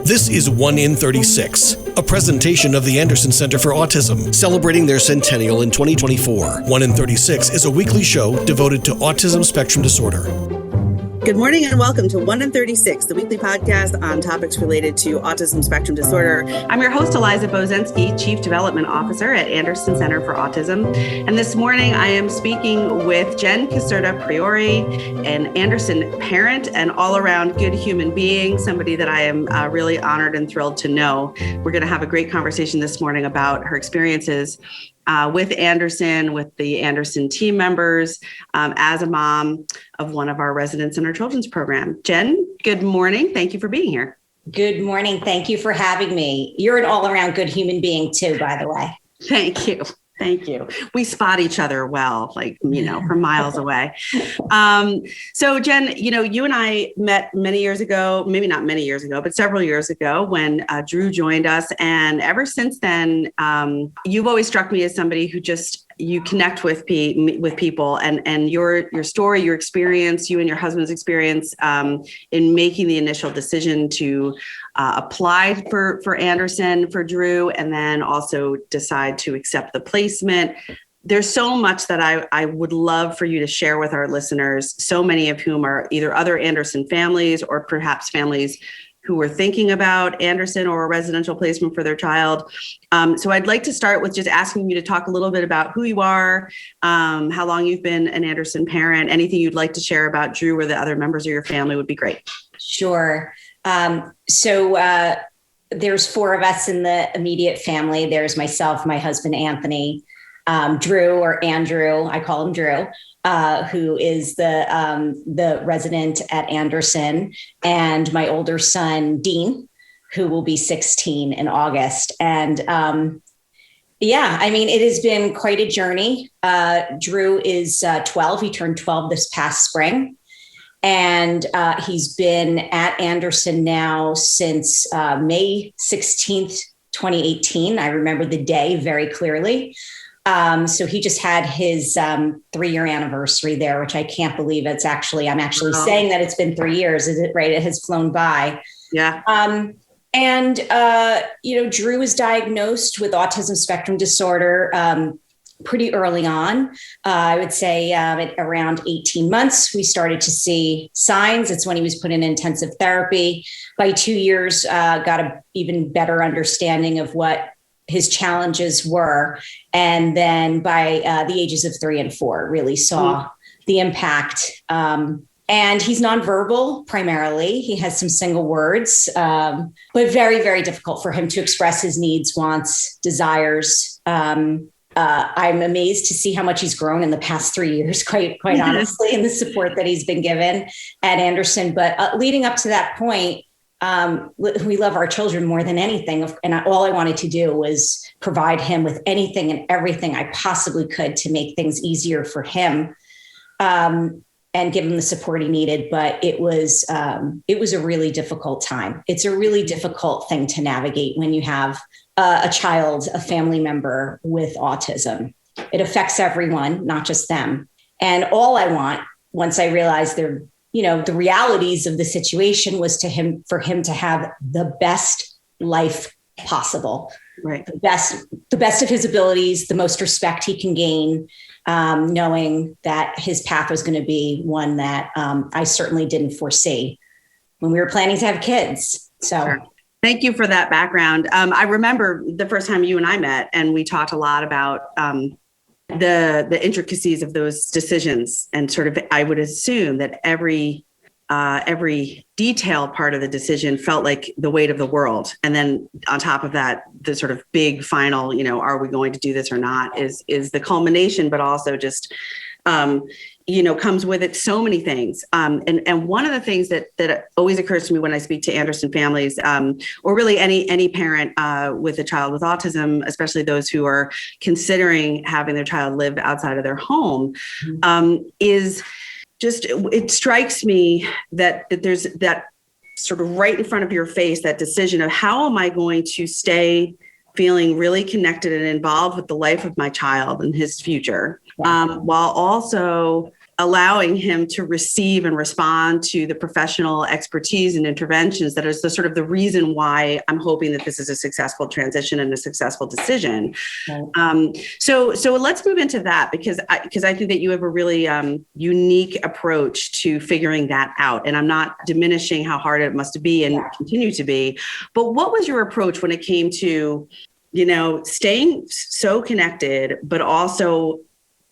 This is 1 in 36, a presentation of the Anderson Center for Autism, celebrating their centennial in 2024. 1 in 36 is a weekly show devoted to autism spectrum disorder. Good morning and welcome to 1 in 36, the weekly podcast on topics related to autism spectrum disorder. I'm your host, Eliza Bozensky, Chief Development Officer at Anderson Center for Autism. And this morning I am speaking with Jen Caserta Priori, an Anderson parent and all-around good human being, somebody that I am really honored and thrilled to know. We're going to have a great conversation this morning about her experiences with Anderson, with the Anderson team members, as a mom of one of our residents in our children's program. Jen, good morning. Thank you for being here. Good morning. Thank you for having me. You're an all-around good human being too, by the way. Thank you. Thank you. We spot each other well, from miles away. So Jen, you and I met many years ago, maybe not many years ago, but several years ago when Drew joined us. And ever since then, you've always struck me as somebody who you connect with people and your story, your experience, you and your husband's experience in making the initial decision to apply for Anderson, for Drew, and then also decide to accept the placement. There's so much that I would love for you to share with our listeners, so many of whom are either other Anderson families or perhaps families who are thinking about Anderson or a residential placement for their child. So I'd like to start with just asking you to talk a little bit about who you are, how long you've been an Anderson parent, anything you'd like to share about Drew or the other members of your family would be great. Sure. So there's four of us in the immediate family. There's myself, my husband, Anthony, Drew or Andrew, I call him Drew, who is the resident at Anderson, and my older son, Dean, who will be 16 in August. And it has been quite a journey. Drew is 12. He turned 12 this past spring. And he's been at Anderson now since May 16th, 2018. I remember the day very clearly. So he just had his 3-year anniversary there, which I can't believe I'm actually saying that it's been 3 years. Is it right? It has flown by. Yeah. Drew was diagnosed with autism spectrum disorder pretty early on. I would say at around 18 months, we started to see signs. It's when he was put in intensive therapy. By 2 years, got an even better understanding of what his challenges were. And then by the ages of 3 and 4, really saw the impact. And he's nonverbal primarily. He has some single words, but very, very difficult for him to express his needs, wants, desires. I'm amazed to see how much he's grown in the past 3 years, quite honestly, and the support that he's been given at Anderson. But leading up to that point, we love our children more than anything. And all I wanted to do was provide him with anything and everything I possibly could to make things easier for him and give him the support he needed. But it was a really difficult time. It's a really difficult thing to navigate when you have a child, a family member with autism. It affects everyone, not just them. And all I want, once I realized the realities of the situation, was for him to have the best life possible, right? The best of his abilities, the most respect he can gain, knowing that his path was going to be one that I certainly didn't foresee when we were planning to have kids. So. Sure. Thank you for that background. I remember the first time you and I met, and we talked a lot about the intricacies of those decisions, and sort of, I would assume that every detailed part of the decision felt like the weight of the world. And then on top of that, the sort of big final, are we going to do this or not, is the culmination, but also just, comes with it so many things. And one of the things that always occurs to me when I speak to Anderson families, or really any parent with a child with autism, especially those who are considering having their child live outside of their home, is just, it strikes me that there's that sort of right in front of your face, that decision of how am I going to stay feeling really connected and involved with the life of my child and his future, while also allowing him to receive and respond to the professional expertise and interventions that is the sort of the reason why I'm hoping that this is a successful transition and a successful decision. Right. So let's move into that because I think that you have a really unique approach to figuring that out. And I'm not diminishing how hard it must be and continue to be. But what was your approach when it came to, staying so connected, but also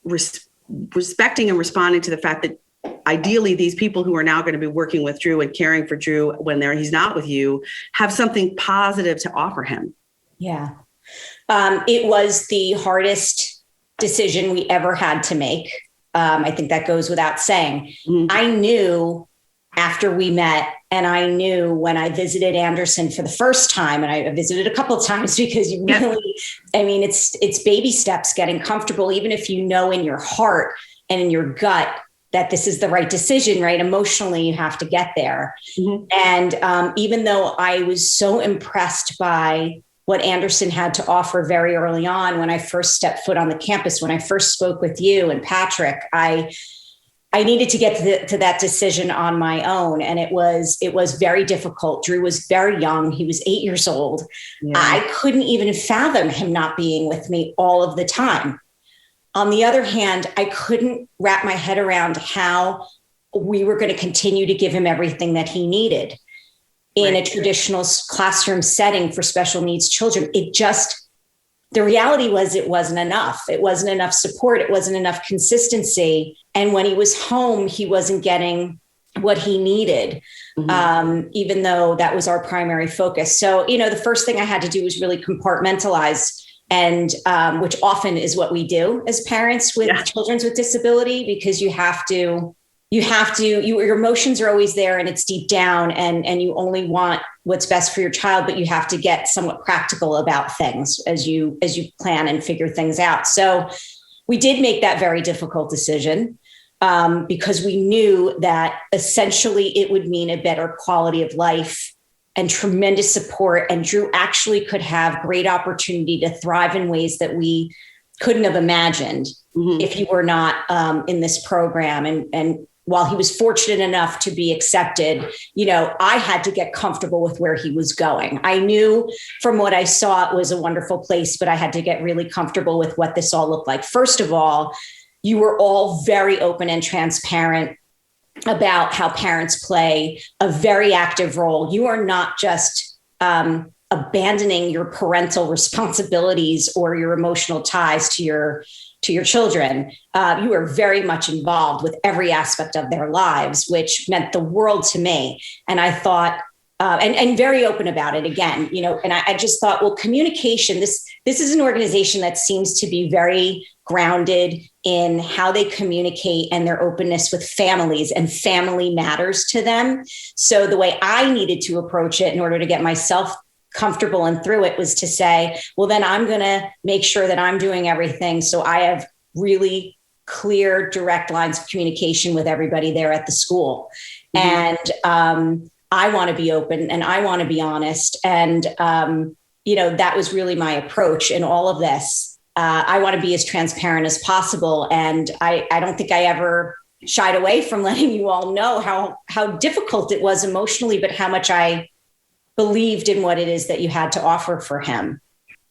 respecting and responding to the fact that ideally these people who are now going to be working with Drew and caring for Drew when he's not with you have something positive to offer him? Yeah. It was the hardest decision we ever had to make. I think that goes without saying. Mm-hmm. I knew after we met, and I knew when I visited Anderson for the first time, and I visited a couple of times because you really, it's baby steps getting comfortable, even if you know in your heart and in your gut that this is the right decision, right? Emotionally, you have to get there. Mm-hmm. And even though I was so impressed by what Anderson had to offer very early on, when I first stepped foot on the campus, when I first spoke with you and Patrick, I needed to get to that decision on my own. And it was very difficult. Drew was very young. He was 8 years old. Yeah. I couldn't even fathom him not being with me all of the time. On the other hand, I couldn't wrap my head around how we were going to continue to give him everything that he needed in a traditional classroom setting for special needs children. The reality was it wasn't enough. It wasn't enough support. It wasn't enough consistency. And when he was home, he wasn't getting what he needed, even though that was our primary focus. So, the first thing I had to do was really compartmentalize, and which often is what we do as parents with children with disability, because your emotions are always there and it's deep down, and you only want what's best for your child, but you have to get somewhat practical about things as you plan and figure things out. So we did make that very difficult decision because we knew that essentially it would mean a better quality of life and tremendous support. And Drew actually could have great opportunity to thrive in ways that we couldn't have imagined if he were not in this program. And while he was fortunate enough to be accepted, I had to get comfortable with where he was going. I knew from what I saw, it was a wonderful place, but I had to get really comfortable with what this all looked like. First of all, you were all very open and transparent about how parents play a very active role. You are not just abandoning your parental responsibilities or your emotional ties to your children. You are very much involved with every aspect of their lives, which meant the world to me. And I thought, and very open about it again, and I just thought, well, communication, this is an organization that seems to be very grounded in how they communicate and their openness with families, and family matters to them. So the way I needed to approach it in order to get myself comfortable and through it was to say, well, then I'm going to make sure that I'm doing everything. So I have really clear, direct lines of communication with everybody there at the school. And I want to be open and I want to be honest. And, that was really my approach in all of this. I want to be as transparent as possible. And I don't think I ever shied away from letting you all know how difficult it was emotionally, but how much I believed in what it is that you had to offer for him.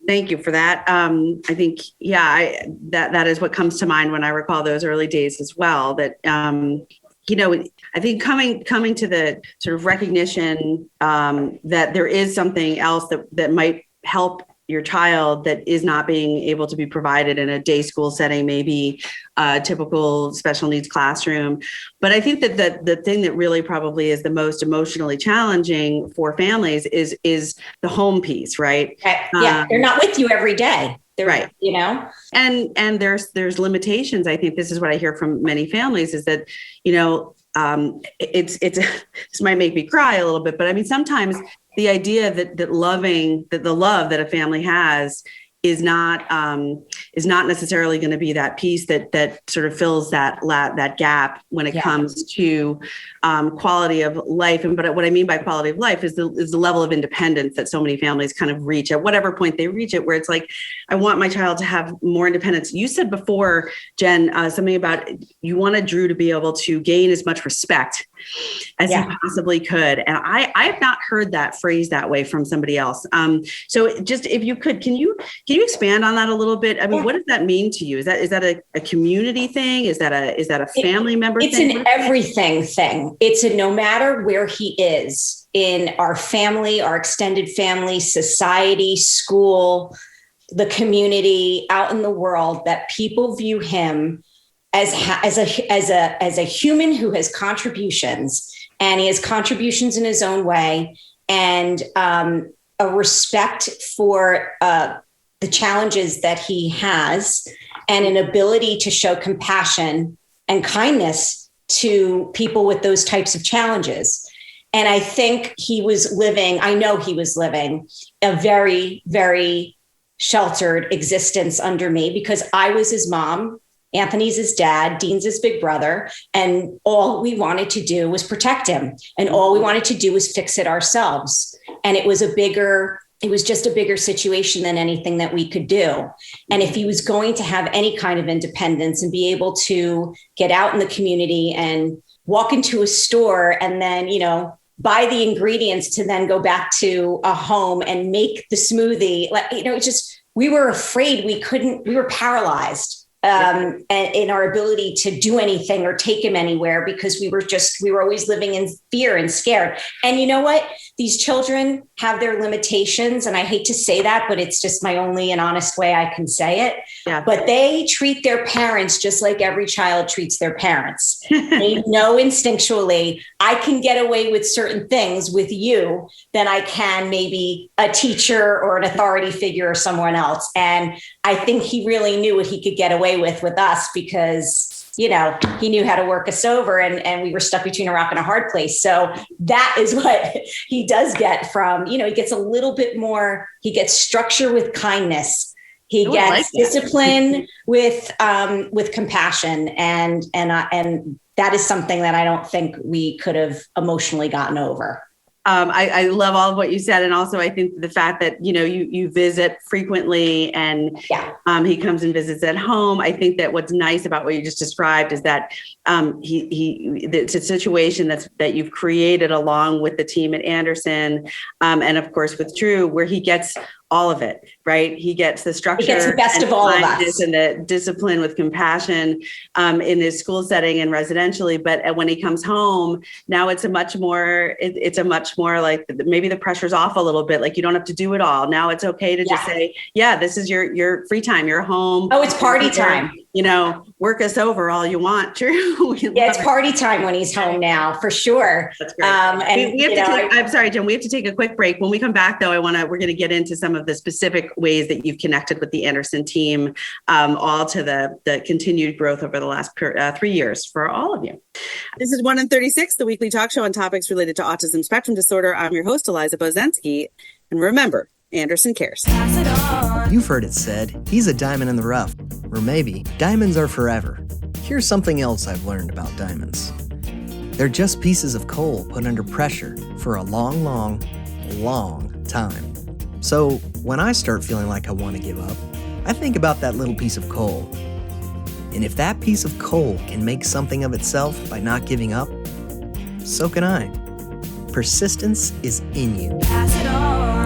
Thank you for that. I think, that is what comes to mind when I recall those early days as well, that, I think coming to the sort of recognition that there is something else that might help your child that is not being able to be provided in a day school setting, maybe a typical special needs classroom. But I think that the thing that really probably is the most emotionally challenging for families is the home piece, right? Yeah, they're not with you every day. They're, right. And there's limitations. I think this is what I hear from many families is that, this might make me cry a little bit, but I mean, sometimes the idea that the love that a family has is not necessarily going to be that piece that sort of fills that gap when it comes to quality of life. But what I mean by quality of life is the level of independence that so many families kind of reach at whatever point they reach it, where it's like, I want my child to have more independence. You said before, Jen, something about you wanted Drew to be able to gain as much respect as he possibly could. And I have not heard that phrase that way from somebody else. So just if you could, can you expand on that a little bit? I mean, what does that mean to you? Is that a community thing? Is that a family member thing? It's an everything thing. It's a no matter where he is in our family, our extended family, society, school, the community, out in the world, that people view him as a human who has contributions, and he has contributions in his own way, and a respect for the challenges that he has, and an ability to show compassion and kindness to people with those types of challenges. And I think I know he was living a very, very sheltered existence under me, because I was his mom, Anthony's his dad, Dean's his big brother, and all we wanted to do was protect him. And all we wanted to do was fix it ourselves. And it was just a bigger situation than anything that we could do. And if he was going to have any kind of independence and be able to get out in the community and walk into a store and then, buy the ingredients to then go back to a home and make the smoothie, we were afraid we were paralyzed. And in our ability to do anything or take him anywhere, because we were always living in fear and scared. And you know what? These children have their limitations. And I hate to say that, but it's just my only and honest way I can say it. Yeah. But they treat their parents just like every child treats their parents. They know instinctually, I can get away with certain things with you than I can maybe a teacher or an authority figure or someone else. And I think he really knew what he could get away with us, because he knew how to work us over, and we were stuck between a rock and a hard place. So that is what he does get from, he gets a little bit more, he gets structure with kindness. He gets discipline with compassion. And that is something that I don't think we could have emotionally gotten over. I love all of what you said. And also I think the fact that, you visit frequently and he comes and visits at home. I think that what's nice about what you just described is that it's a situation that you've created along with the team at Anderson. And of course with Drew, where he gets all of it, right? He gets the structure, he gets the best of all of us, and the discipline with compassion in his school setting and residentially. But when he comes home, now it's a much more like maybe the pressure's off a little bit. Like you don't have to do it all. Now it's okay to just say, this is your free time. You're home. Oh, it's party time. Work us over all you want. True. It's party time when he's home now, for sure. That's great. I'm sorry, Jen, we have to take a quick break. When we come back though, we're going to get into some of the specific ways that you've connected with the Anderson team, all to the continued growth over the last 3 years for all of you. This is 1 in 36, the weekly talk show on topics related to autism spectrum disorder. I'm your host, Eliza Bozensky. And remember, Anderson cares. You've heard it said, he's a diamond in the rough. Or maybe, diamonds are forever. Here's something else I've learned about diamonds. They're just pieces of coal put under pressure for a long, long, long time. So when I start feeling like I want to give up, I think about that little piece of coal. And if that piece of coal can make something of itself by not giving up, so can I. Persistence is in you.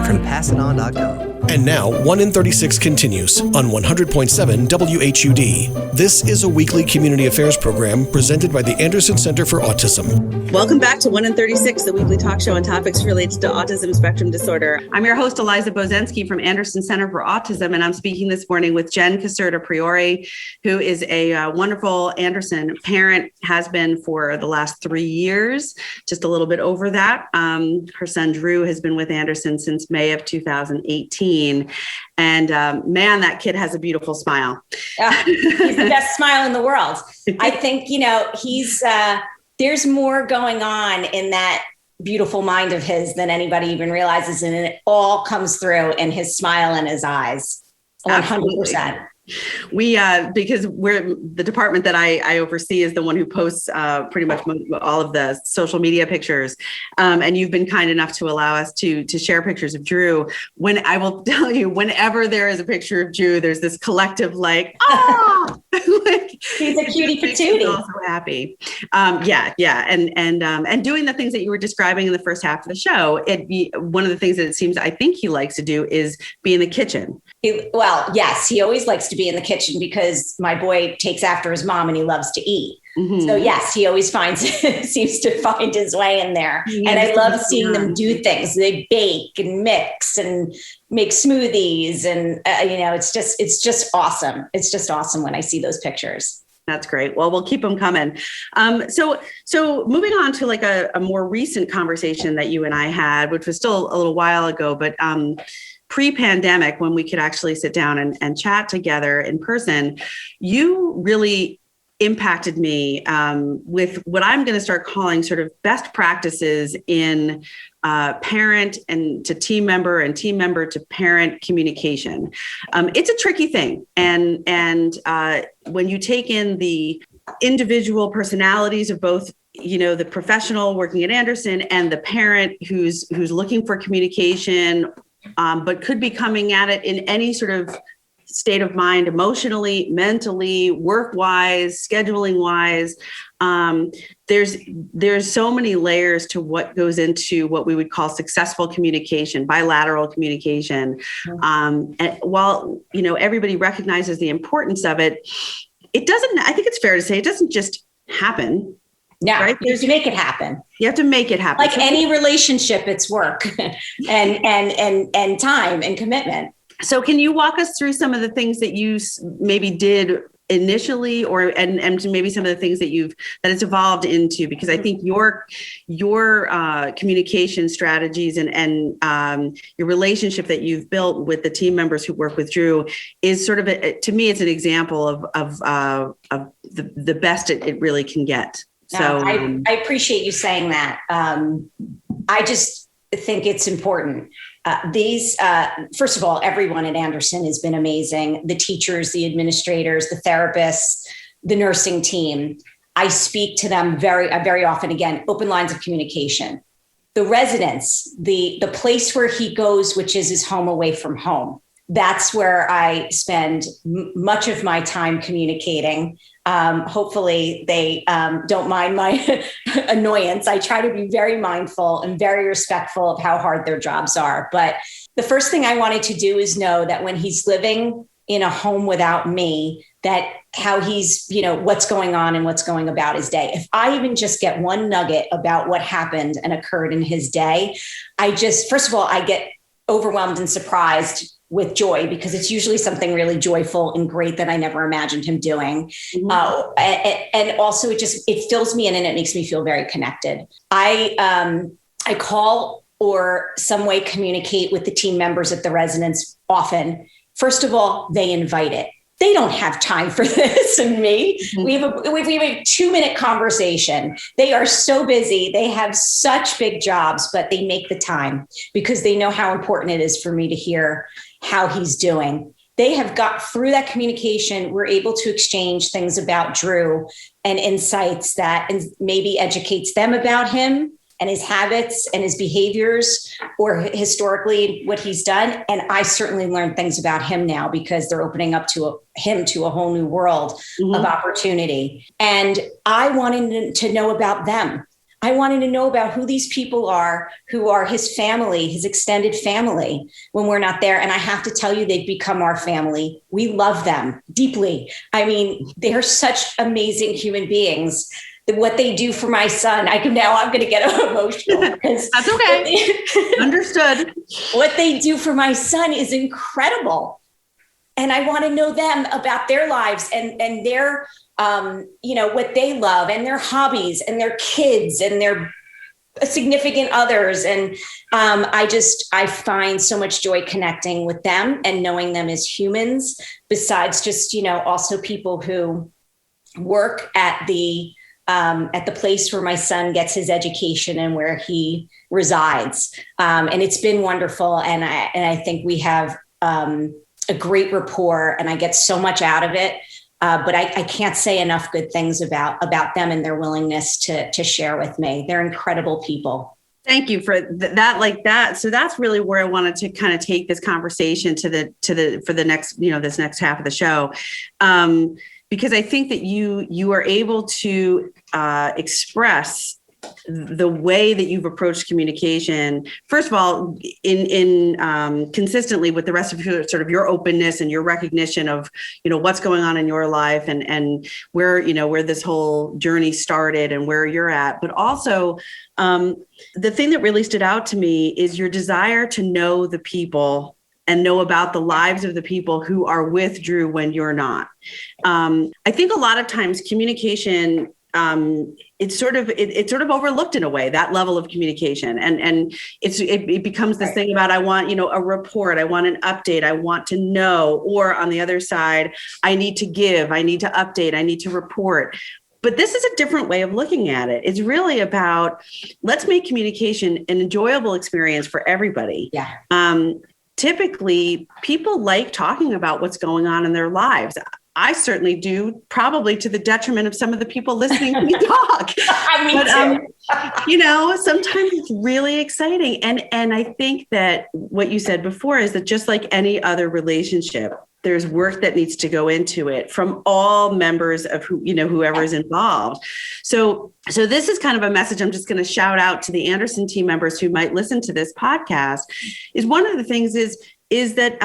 From PassItOn.com. And now, 1 in 36 continues on 100.7 WHUD. This is a weekly community affairs program presented by the Anderson Center for Autism. Welcome back to 1 in 36, the weekly talk show on topics related to autism spectrum disorder. I'm your host, Eliza Bozensky from Anderson Center for Autism, and I'm speaking this morning with Jen Caserta-Priori, who is a wonderful Anderson parent, has been for the last 3 years, just a little bit over that. Her son, Drew, has been with Anderson since May of 2018. And man, that kid has a beautiful smile. He's the best smile in the world. I think, he's there's more going on in that beautiful mind of his than anybody even realizes. And it all comes through in his smile and his eyes. 100%. We because we're the department that I oversee is the one who posts pretty much all of the social media pictures, and you've been kind enough to allow us to share pictures of Drew. When I will tell you, whenever there is a picture of Drew, there's this collective like, ah, like, he's a cutie patootie. Also happy, and doing the things that you were describing in the first half of the show. One of the things that it seems I think he likes to do is be in the kitchen. Yes, he always likes to be in the kitchen because my boy takes after his mom and he loves to eat. Mm-hmm. So yes, he always seems to find his way in there. Yeah, and I love seeing them do things. They bake and mix and make smoothies. And, it's just awesome. It's just awesome when I see those pictures. That's great. Well, we'll keep them coming. So moving on to like a more recent conversation that you and I had, which was still a little while ago, but pre-pandemic, when we could actually sit down and chat together in person, you really impacted me with what I'm going to start calling sort of best practices in parent and to team member and team member to parent communication. It's a tricky thing. And when you take in the individual personalities of both, the professional working at Anderson and the parent who's looking for communication, but could be coming at it in any sort of state of mind, emotionally, mentally, work-wise, scheduling-wise. There's so many layers to what goes into what we would call successful communication, bilateral communication. And while, everybody recognizes the importance of it, I think it's fair to say it doesn't just happen. Yeah, right? You have to make it happen. You have to make it happen. Like any relationship, it's work and time and commitment. So can you walk us through some of the things that you maybe did initially and maybe some of the things that it's evolved into? Because I think your communication strategies and your relationship that you've built with the team members who work with Drew is sort of, to me, it's an example of the best it really can get. So I appreciate you saying that. I just think it's important. First of all, everyone at Anderson has been amazing. The teachers, the administrators, the therapists, the nursing team. I speak to them very often. Again, open lines of communication. The residents, the place where he goes, which is his home away from home. That's where I spend much of my time communicating. Hopefully they don't mind my annoyance. I try to be very mindful and very respectful of how hard their jobs are. But the first thing I wanted to do is know that when he's living in a home without me, that how he's, what's going on and what's going about his day. If I even just get one nugget about what happened and occurred in his day, first of all, I get overwhelmed and surprised with joy, because it's usually something really joyful and great that I never imagined him doing. Mm-hmm. And also it fills me in and it makes me feel very connected. I call or some way communicate with the team members at the residence often. First of all, they invite it. They don't have time for this and me. Mm-hmm. We have a 2-minute conversation. They are so busy. They have such big jobs, but they make the time because they know how important it is for me to hear how he's doing. They have got through that communication. We're able to exchange things about Drew and insights that maybe educates them about him and his habits and his behaviors, or historically what he's done. And I certainly learned things about him now because they're opening up to him to a whole new world mm-hmm. of opportunity. And I wanted to know about them. I wanted to know about who these people are, who are his family, his extended family when we're not there. And I have to tell you, they've become our family. We love them deeply. I mean, they're such amazing human beings. What they do for my son, I'm going to get emotional. That's okay. Understood. What they do for my son is incredible. And I want to know them about their lives and their, what they love and their hobbies and their kids and their significant others. And I find so much joy connecting with them and knowing them as humans, besides just, also people who work at the place where my son gets his education and where he resides. And it's been wonderful. And I think we have a great rapport, and I get so much out of it. But I can't say enough good things about them and their willingness to share with me. They're incredible people. Thank you for that. Like that. So that's really where I wanted to kind of take this conversation for the next, this next half of the show. Because I think that you are able to express the way that you've approached communication, first of all, in consistently with the rest of your sort of your openness and your recognition of, what's going on in your life and where this whole journey started and where you're at. But also, the thing that really stood out to me is your desire to know the people and know about the lives of the people who are with Drew when you're not. I think a lot of times communication, it's sort of overlooked in a way, that level of communication. And it becomes this thing about, I want, a report, I want an update, I want to know, or on the other side, I need to give, I need to update, I need to report. But this is a different way of looking at it. It's really about, let's make communication an enjoyable experience for everybody. Yeah. Typically, people like talking about what's going on in their lives. I certainly do, probably to the detriment of some of the people listening to me talk. Sometimes it's really exciting. And I think that what you said before is that just like any other relationship, there's work that needs to go into it from all members of whoever is involved. So this is kind of a message I'm just going to shout out to the Anderson team members who might listen to this podcast. Is one of the things is that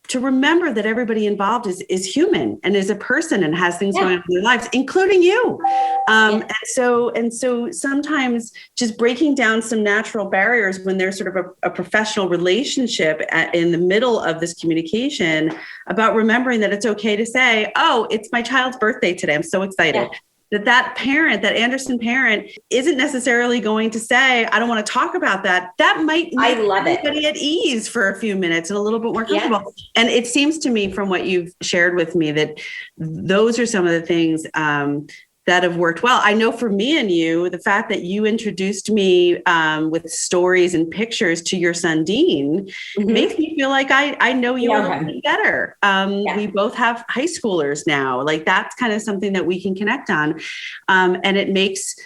to remember that everybody involved is human and is a person and has things going on in their lives, including you. And so sometimes just breaking down some natural barriers when there's sort of a professional relationship in the middle of this communication, about remembering that it's okay to say, oh, it's my child's birthday today. I'm so excited. Yeah. That parent, that Anderson parent, isn't necessarily going to say, I don't want to talk about that. That might make everybody at ease for a few minutes and a little bit more comfortable. Yes. And it seems to me from what you've shared with me that those are some of the things that have worked well. I know for me and you, the fact that you introduced me with stories and pictures to your son, Dean, makes me feel like I know you a little bit better. We both have high schoolers now. Like that's kind of something that we can connect on. And it makes,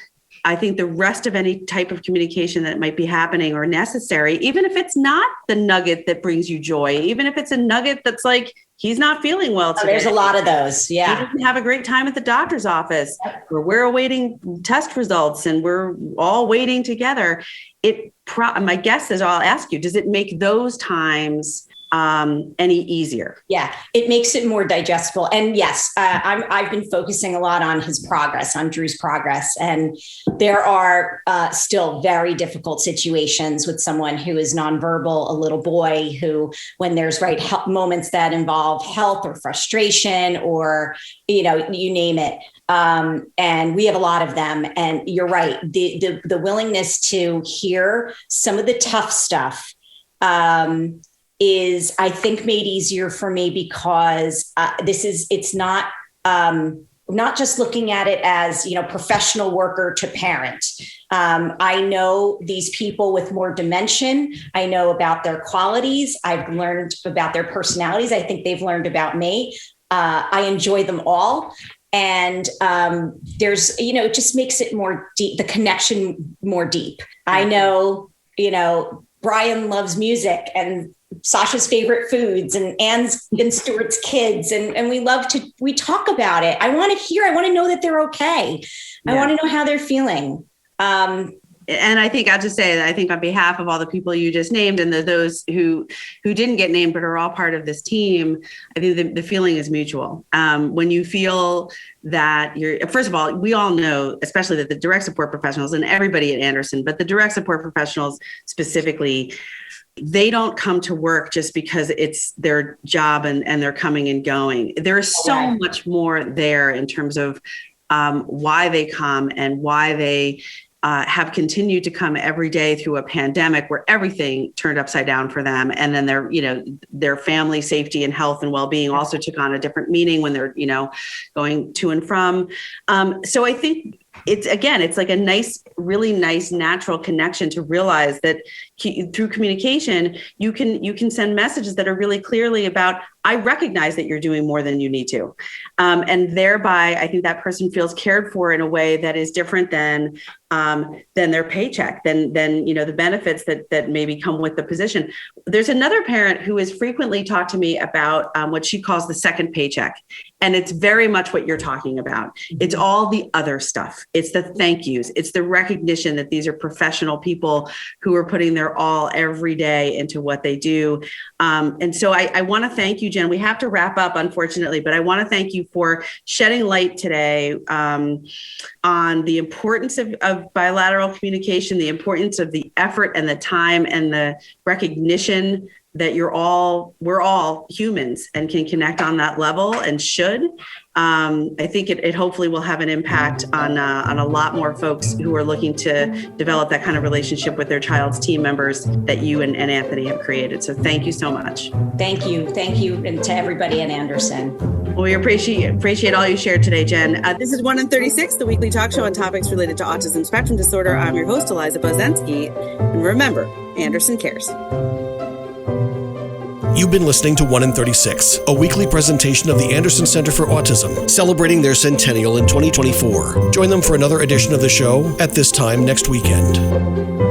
I think, the rest of any type of communication that might be happening or necessary, even if it's not the nugget that brings you joy, even if it's a nugget that's like, he's not feeling well today. There's a lot of those. Yeah. He didn't have a great time at the doctor's office, where we're awaiting test results and we're all waiting together. My guess is, I'll ask you, does it make those times any easier? Yeah, it makes it more digestible. And yes, I've been focusing a lot on his progress, on Drew's progress. And there are still very difficult situations with someone who is nonverbal, a little boy who, when there's moments that involve health or frustration or, you name it. And we have a lot of them. And you're right. The willingness to hear some of the tough stuff, is, I think, made easier for me because it's not just looking at it as, professional worker to parent. I know these people with more dimension. I know about their qualities. I've learned about their personalities. I think they've learned about me. I enjoy them all. And there's, it just makes it more deep, the connection more deep. I know, Brian loves music and Sasha's favorite foods and Anne's and Stuart's kids. And we talk about it. I want to know that they're okay. Yeah. I want to know how they're feeling. And I think I'll just say that I think on behalf of all the people you just named and those who didn't get named, but are all part of this team, I think the feeling is mutual. When you feel that first of all, we all know, especially that the direct support professionals and everybody at Anderson, but the direct support professionals specifically, they don't come to work just because it's their job and they're coming and going. There is so much more there in terms of why they come and why they have continued to come every day through a pandemic where everything turned upside down for them. And then their family safety and health and well-being also took on a different meaning when they're, going to and from. So I think it's like a nice, really nice, natural connection to realize that through communication, you can send messages that are really clearly about, I recognize that you're doing more than you need to. And thereby, I think that person feels cared for in a way that is different than their paycheck, than the benefits that maybe come with the position. There's another parent who has frequently talked to me about what she calls the second paycheck. And it's very much what you're talking about. It's all the other stuff. It's the thank yous. It's the recognition that these are professional people who are putting their all every day into what they do. And so I want to thank you, Jen. We have to wrap up, unfortunately, but I want to thank you for shedding light today on the importance of bilateral communication, the importance of the effort and the time and the recognition that we're all humans and can connect on that level and should. I think it hopefully will have an impact on a lot more folks who are looking to develop that kind of relationship with their child's team members that you and Anthony have created. So thank you so much. Thank you, and to everybody at Anderson. Well, we appreciate all you shared today, Jen. This is 1 in 36, the weekly talk show on topics related to autism spectrum disorder. I'm your host, Eliza Bozensky. And remember, Anderson cares. You've been listening to 1 in 36, a weekly presentation of the Anderson Center for Autism, celebrating their centennial in 2024. Join them for another edition of the show at this time next weekend.